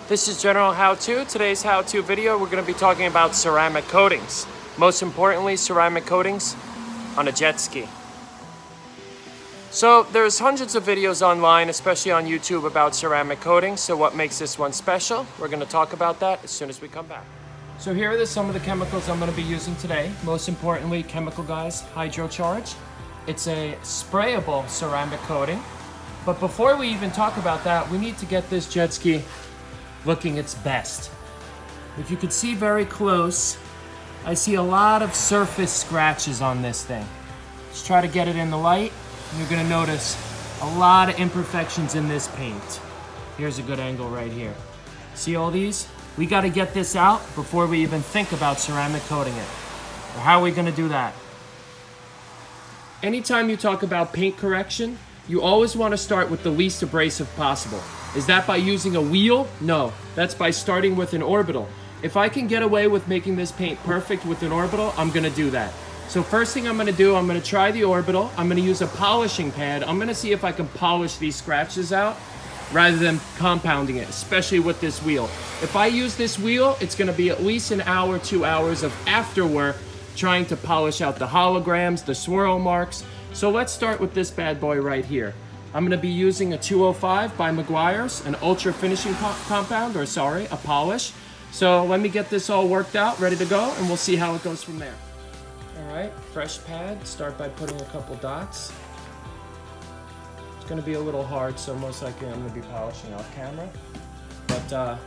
This is General How-To. Today's how-to video, we're going to be talking about ceramic coatings. Most importantly, ceramic coatings on a jet ski. So there's hundreds of videos online, especially on YouTube, about ceramic coatings. So what makes this one special? We're going to talk about that as soon as we come back. So here are some of the chemicals I'm going to be using today. Most importantly, chemical guys, HydroCharge. It's a sprayable ceramic coating. But before we even talk about that, we need to get this jet ski looking its best. If you could see very close, I see a lot of surface scratches on this thing. Let's try to get it in the light. You're gonna notice a lot of imperfections in this paint. Here's a good angle right here. See all these? We gotta get this out before we even think about ceramic coating it. So how are we gonna do that? Anytime you talk about paint correction, you always wanna start with the least abrasive possible. Is that by using a wheel? No, that's by starting with an orbital. If I can get away with making this paint perfect with an orbital, I'm gonna do that. So first thing I'm gonna do, I'm gonna try the orbital. I'm gonna use a polishing pad. I'm gonna see if I can polish these scratches out rather than compounding it, especially with this wheel. If I use this wheel, it's gonna be at least an hour, 2 hours of after work trying to polish out the holograms, the swirl marks. So let's start with this bad boy right here. I'm gonna be using a 205 by Meguiar's, an ultra finishing compound, or sorry, a polish. So let me get this all worked out, ready to go, and we'll see how it goes from there. All right, fresh pad, start by putting a couple dots. It's gonna be a little hard, so most likely I'm gonna be polishing off camera. But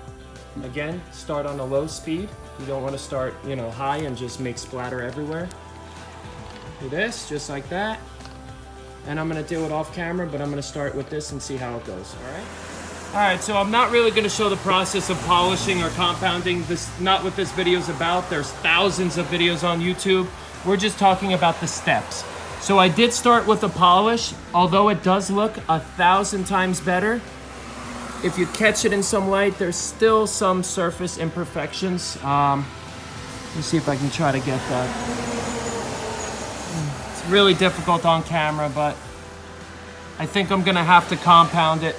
again, start on a low speed. You don't wanna start, high and just make splatter everywhere. Do this, just like that. And I'm gonna do it off camera, but I'm gonna start with this and see how it goes, all right? All right, so I'm not really gonna show the process of polishing or compounding. This, not what this video is about. There's thousands of videos on YouTube. We're just talking about the steps. So I did start with a polish, although it does look 1,000 times better. If you catch it in some light, there's still some surface imperfections. Let me see if I can try to get that. Really difficult on camera, but I think I'm gonna have to compound it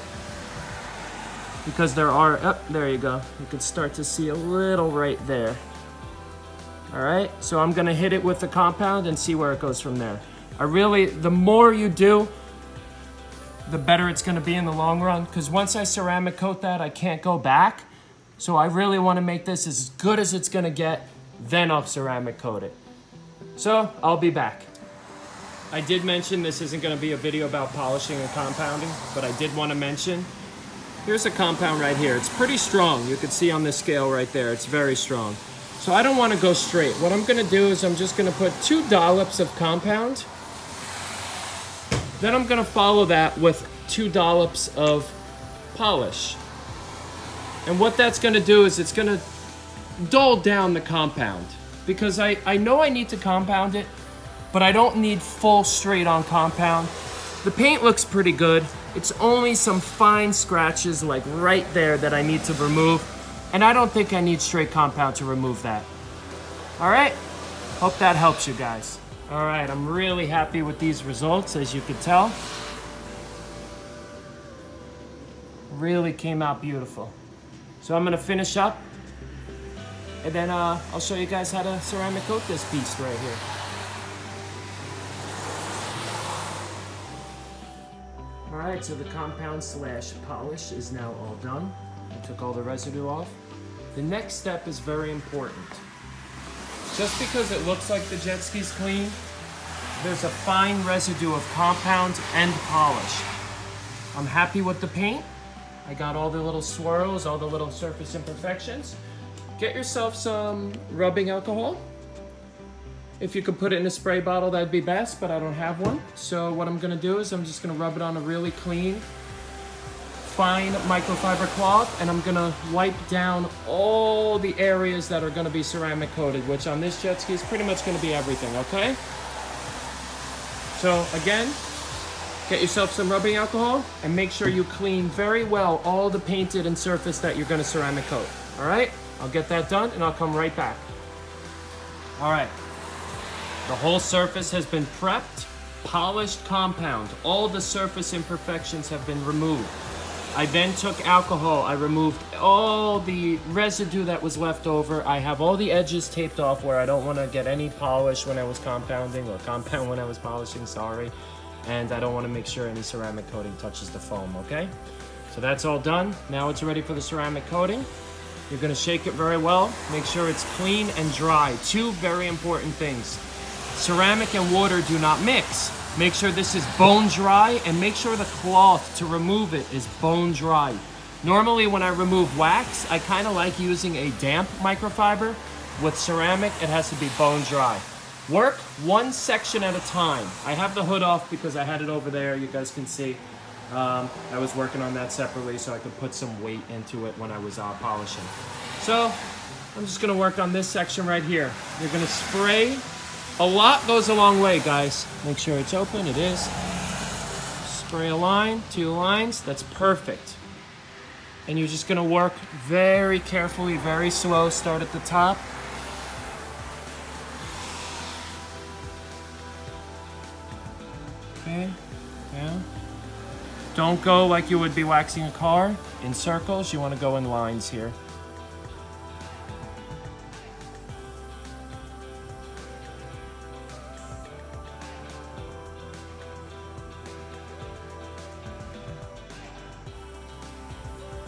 because there are, oh, there you go. You can start to see a little right there. All right, so I'm gonna hit it with the compound and see where it goes from there. The more you do, the better it's gonna be in the long run, because once I ceramic coat that, I can't go back. So I really wanna make this as good as it's gonna get, then I'll ceramic coat it. So I'll be back. I did mention this isn't going to be a video about polishing and compounding, but I did want to mention, here's a compound right here. It's pretty strong. You can see on the scale right there, it's very strong. So I don't want to go straight. What I'm going to do is I'm just going to put 2 dollops of compound. Then I'm going to follow that with 2 dollops of polish. And what that's going to do is it's going to dull down the compound, because I know I need to compound it, but I don't need full straight on compound. The paint looks pretty good. It's only some fine scratches like right there that I need to remove. And I don't think I need straight compound to remove that. All right, hope that helps you guys. All right, I'm really happy with these results, as you can tell. Really came out beautiful. So I'm gonna finish up, and then I'll show you guys how to ceramic coat this beast right here. Alright, so the compound / polish is now all done. I took all the residue off. The next step is very important. Just because it looks like the jet ski's clean, there's a fine residue of compound and polish. I'm happy with the paint. I got all the little swirls, all the little surface imperfections. Get yourself some rubbing alcohol. If you could put it in a spray bottle, that'd be best, but I don't have one. So what I'm gonna do is I'm just gonna rub it on a really clean, fine microfiber cloth, and I'm gonna wipe down all the areas that are gonna be ceramic coated, which on this jet ski is pretty much gonna be everything, okay? So again, get yourself some rubbing alcohol and make sure you clean very well all the painted and surface that you're gonna ceramic coat, all right? I'll get that done and I'll come right back. All right. The whole surface has been prepped, polished compound. All the surface imperfections have been removed. I then took alcohol. I removed all the residue that was left over. I have all the edges taped off where I don't want to get any polish when I was compounding, or compound when I was polishing, sorry. And I don't want to make sure any ceramic coating touches the foam, okay? So that's all done. Now it's ready for the ceramic coating. You're going to shake it very well. Make sure it's clean and dry. Two very important things. Ceramic and water do not mix. Make sure this is bone dry, and make sure the cloth to remove it is bone dry. Normally when I remove wax, I kind of like using a damp microfiber. With ceramic, it has to be bone dry. Work one section at a time. I have the hood off because I had it over there, you guys can see. I was working on that separately so I could put some weight into it when I was polishing. So I'm just gonna work on this section right here. You're gonna spray. A lot goes a long way, guys. Make sure it's open, it is. Spray a line, 2 lines, that's perfect. And you're just gonna work very carefully, very slow. Start at the top. Okay, down. Don't go like you would be waxing a car in circles. You wanna go in lines here.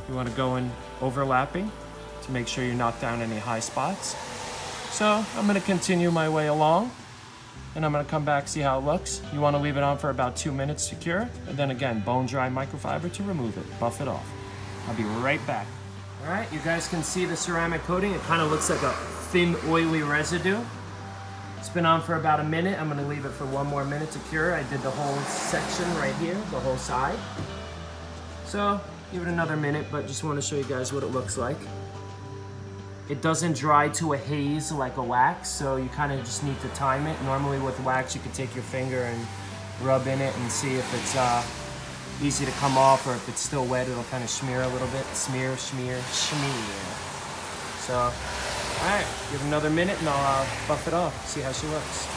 You want to go in overlapping to make sure you knock down any high spots. So I'm going to continue my way along, and I'm going to come back, see how it looks. You want to leave it on for about 2 minutes to cure, and then again, bone dry microfiber to remove it, buff it off. I'll be right back. All right, you guys can see the ceramic coating. It kind of looks like a thin, oily residue. It's been on for about a minute. I'm going to leave it for 1 more minute to cure. I did the whole section right here, the whole side. So give it another minute, but just want to show you guys what it looks like. It doesn't dry to a haze like a wax, so you kind of just need to time it. Normally with wax, you could take your finger and rub in it and see if it's easy to come off, or if it's still wet, it'll kind of smear a little bit. Smear, smear, smear. So, all right, give it another minute and I'll buff it off, see how she looks.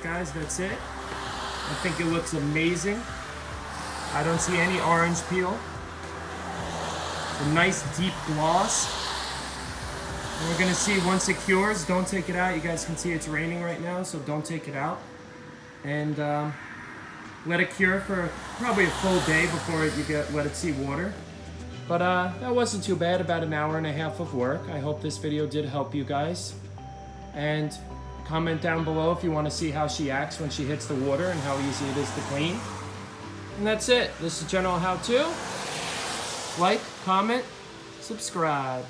Guys, that's it. I think it looks amazing. I don't see any orange peel. A nice deep gloss. And we're gonna see once it cures, don't take it out. You guys can see it's raining right now, so don't take it out. And let it cure for probably a full day before you let it see water. But that wasn't too bad, about an hour and a half of work. I hope this video did help you guys. And comment down below if you want to see how she acts when she hits the water and how easy it is to clean. And that's it. This is general how-to. Like, comment, subscribe.